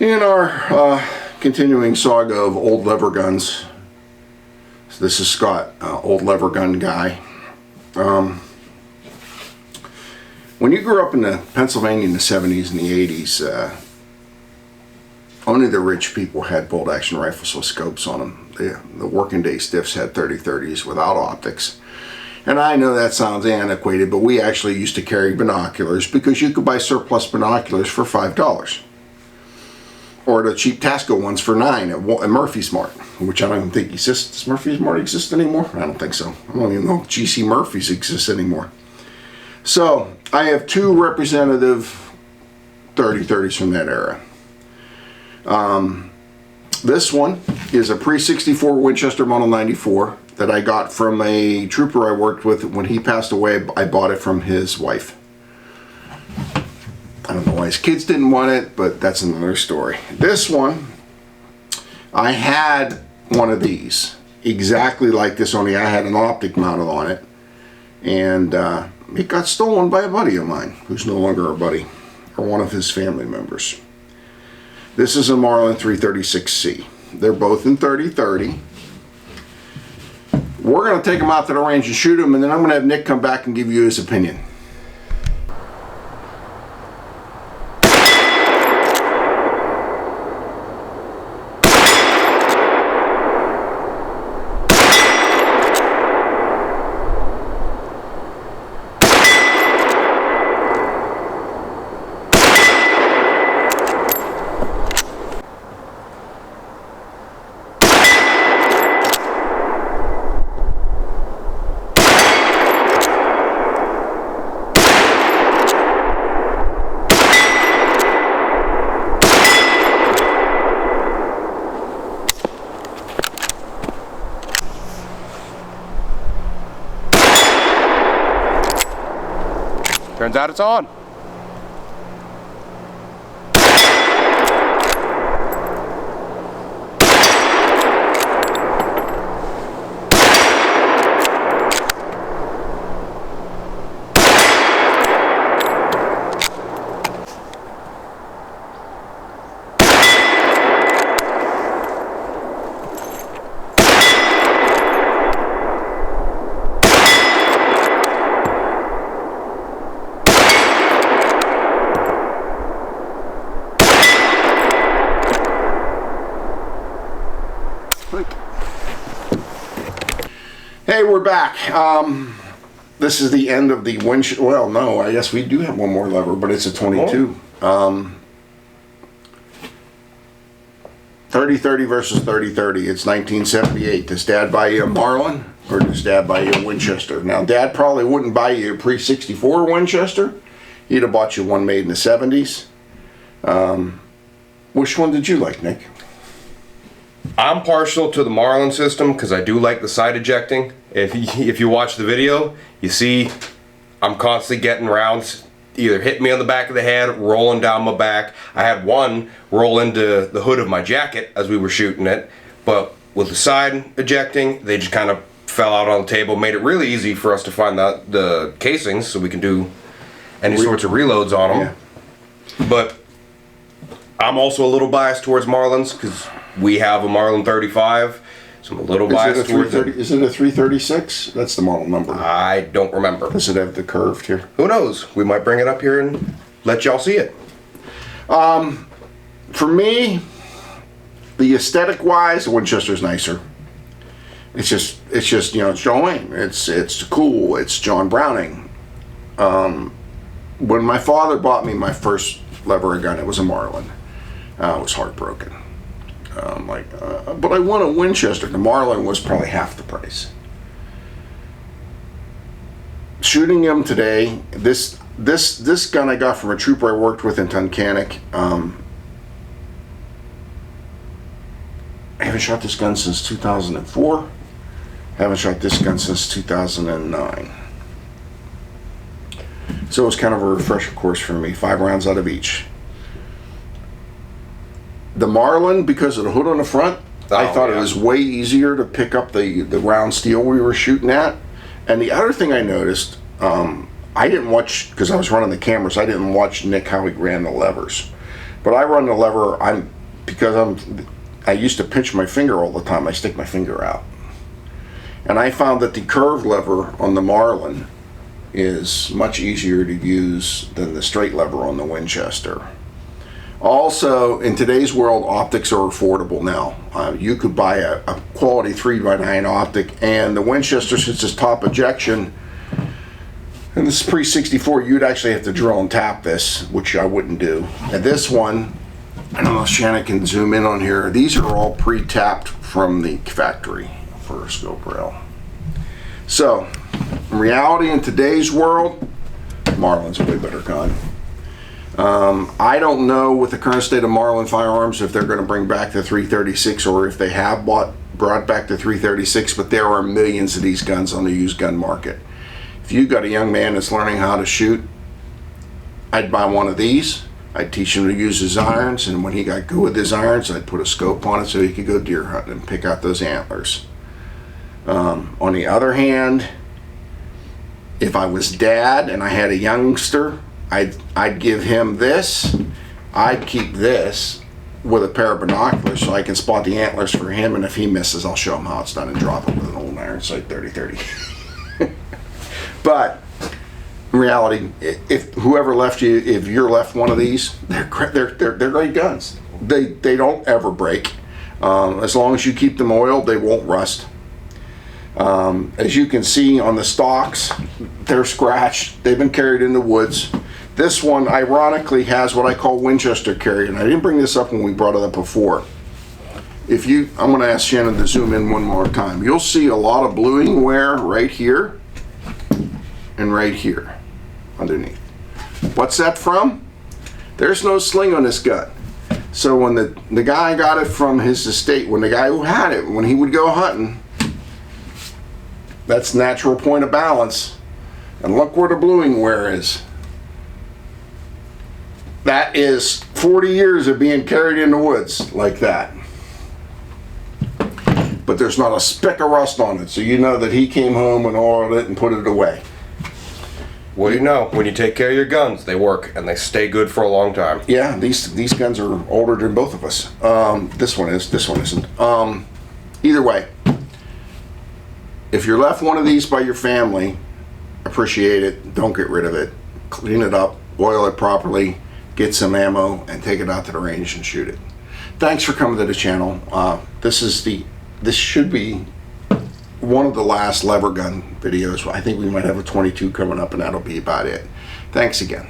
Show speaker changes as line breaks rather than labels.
In our continuing saga of old lever guns, so this is Scott, old lever gun guy. When you grew up in Pennsylvania in the 70s and the 80s, only the rich people had bolt action rifles with scopes on them. The working day stiffs had 30-30s without optics. And I know that sounds antiquated, but we actually used to carry binoculars because you could buy surplus binoculars for $5. Or the cheap Tasco ones for $9 at Murphy's Mart, which I don't even think exists. Does Murphy's Mart exist anymore? I don't think so. I don't even know if GC Murphy's exists anymore. So I have two representative 30-30s from that era. This one is a pre-64 Winchester Model 94 that I got from a trooper I worked with. When he passed away, I bought it from his wife. I don't know why his kids didn't want it, but that's another story. This one, I had one of these, exactly like this, only I had an optic mounted on it. And it got stolen by a buddy of mine, who's no longer a buddy, or one of his family members. This is a Marlin 336C. They're both in 30-30. We're going to take them out to the range and shoot them, and then I'm going to have Nick come back and give you his opinion.
Turns out it's on.
Hey, we're back. This is the end of the Winchester. Well, no, I guess we do have one more lever, but it's a 22. 30-30 versus 30-30. It's 1978. Does Dad buy you a Marlin or does Dad buy you a Winchester? Now, Dad probably wouldn't buy you a pre-64 Winchester. He'd have bought you one made in the 70s. Which one did you like, Nick?
I'm partial to the Marlin system because I do like the side ejecting. If you watch the video, you see I'm constantly getting rounds either hit me on the back of the head, rolling down my back. I had one roll into the hood of my jacket as we were shooting it, but with the side ejecting, they just kind of fell out on the table. Made it really easy for us to find the casings so we can do any sorts of reloads on them. Yeah. But I'm also a little biased towards Marlins because we have a Marlin 35, so I'm a little biased towards it.
Is it a 336? That's the model number.
I don't remember.
Does it have the curved here?
Who knows? We might bring it up here and let y'all see it.
For me, the aesthetic-wise, the Winchester's nicer. It's just you know, it's John Wayne. It's cool. It's John Browning. When my father bought me my first lever gun, it was a Marlin. I was heartbroken. But I want a Winchester. The Marlin was probably half the price. Shooting him today, this gun I got from a trooper I worked with in Tunkhannock. I haven't shot this gun since 2004. Haven't shot this gun since 2009. So it was kind of a refresher course for me. 5 rounds out of each. The Marlin, because of the hood on the front, I thought it was way easier to pick up the round steel we were shooting at. And the other thing I noticed, I didn't watch, because I was running the cameras, I didn't watch Nick how he ran the levers. But I run the lever, because I used to pinch my finger all the time, I stick my finger out. And I found that the curved lever on the Marlin is much easier to use than the straight lever on the Winchester. Also, in today's world, optics are affordable now. You could buy a quality 3x9 optic, and the Winchester, since it's top ejection, and this is pre-64, you'd actually have to drill and tap this, which I wouldn't do. And this one, I don't know if Shannon can zoom in on here, these are all pre-tapped from the factory for a scope rail. So, in reality, in today's world, Marlin's a way better gun. I don't know with the current state of Marlin firearms if they're going to bring back the 336 or if they have brought back the 336, but there are millions of these guns on the used gun market. If you got a young man that's learning how to shoot, I'd buy one of these. I'd teach him to use his irons, and when he got good with his irons, I'd put a scope on it so he could go deer hunting and pick out those antlers. On the other hand, if I was dad and I had a youngster, I'd give him this. I'd keep this with a pair of binoculars so I can spot the antlers for him, and if he misses, I'll show him how it's done and drop it with an old iron sight 30-30. But in reality, if whoever left you, if you're left one of these, they're great guns. They don't ever break. As long as you keep them oiled, they won't rust. As you can see on the stocks, they're scratched. They've been carried in the woods. This one, ironically, has what I call Winchester carry, and I didn't bring this up when we brought it up before. I'm going to ask Shannon to zoom in one more time. You'll see a lot of bluing wear right here and right here underneath. What's that from? There's no sling on this gun. So when the guy got it from his estate, when the guy who had it, when he would go hunting, that's natural point of balance. And look where the bluing wear is. That is 40 years of being carried in the woods like that. But there's not a speck of rust on it, so you know that he came home and oiled it and put it away.
What do you know? When you take care of your guns, they work and they stay good for a long time.
Yeah, these guns are older than both of us. This one isn't. Either way, if you're left one of these by your family, appreciate it. Don't get rid of it. Clean it up, oil it properly, get some ammo, and take it out to the range and shoot it. Thanks for coming to the channel. This should be one of the last lever gun videos. I think we might have a 22 coming up, and that'll be about it. Thanks again.